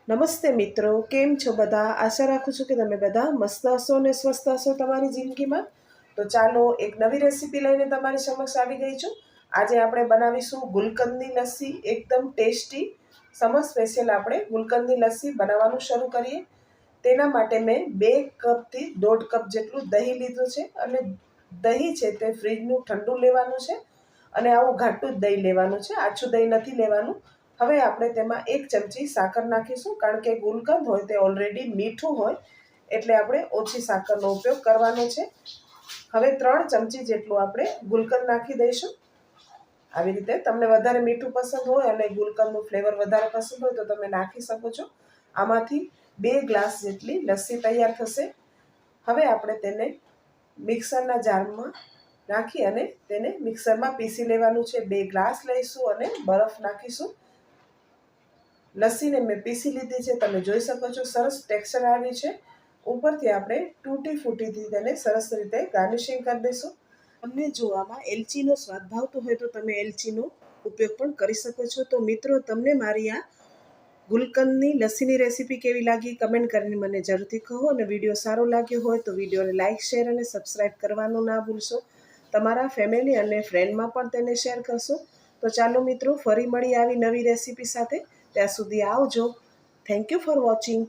નમસ્તે મિત્રો, કેમ છો બધા? આશા રાખું છું કે તમે બધા મસ્ત હશો અને સ્વસ્થ હશો તમારી જિંદગીમાં. તો ચાલો એક નવી રેસીપી લઈને તમારી સમક્ષ આવી ગઈ છું. આજે આપણે બનાવીશું ગુલકંદની લસ્સી, એકદમ ટેસ્ટી. સમર સ્પેશિયલ આપણે ગુલકંદની લસ્સી બનાવવાનું શરૂ કરીએ. તેના માટે મેં 2 કપથી 1.5 કપ જેટલું દહીં લીધું છે અને દહીં છે તે ફ્રીજનું ઠંડુ લેવાનું છે અને આવું ઘાટું જ દહીં લેવાનું છે, આછું દહીં નથી લેવાનું. હવે આપણે તેમાં 1 ચમચી સાકર નાખીશું, કારણ કે ગુલકંદ હોય તે ઓલરેડી મીઠું હોય એટલે આપણે ઓછી સાકરનો ઉપયોગ કરવાનો છે. હવે 3 ચમચી જેટલું આપણે ગુલકંદ નાખી દઈશું. આવી રીતે તમને વધારે મીઠું પસંદ હોય અને ગુલકંદનું ફ્લેવર વધારે પસંદ હોય તો તમે નાખી શકો છો. આમાંથી 2 ગ્લાસ જેટલી લસ્સી તૈયાર થશે. હવે આપણે તેને મિક્સરના જારમાં નાખી અને તેને મિક્સરમાં પીસી લેવાનું છે. 2 ગ્લાસ લઈશું અને બરફ નાખીશું. લસ્સીને મેં પીસી લીધી છે, તમે જોઈ શકો છો સરસ ટેક્સચર આવી છે. ઉપરથી આપણે તૂટી ફૂટીથી તેને સરસ રીતે ગાર્નિશિંગ કરી દઈશું. તમને જો આમાં એલચીનો સ્વાદ ભાવતો હોય તો તમે એલચીનો ઉપયોગ પણ કરી શકો છો. તો મિત્રો, તમને મારી આ ગુલકંદની લસ્સીની રેસીપી કેવી લાગી કમેન્ટ કરીને મને જરૂરથી કહો, અને વિડીયો સારો લાગ્યો હોય તો વિડીયોને લાઇક, શેર અને સબસ્ક્રાઈબ કરવાનું ના ભૂલશો. તમારા ફેમિલી અને ફ્રેન્ડમાં પણ તેને શેર કરશો. તો ચાલો મિત્રો, ફરી મળી આવી નવી રેસીપી સાથે. ત્યાં સુધી આવજો. Thank you for watching.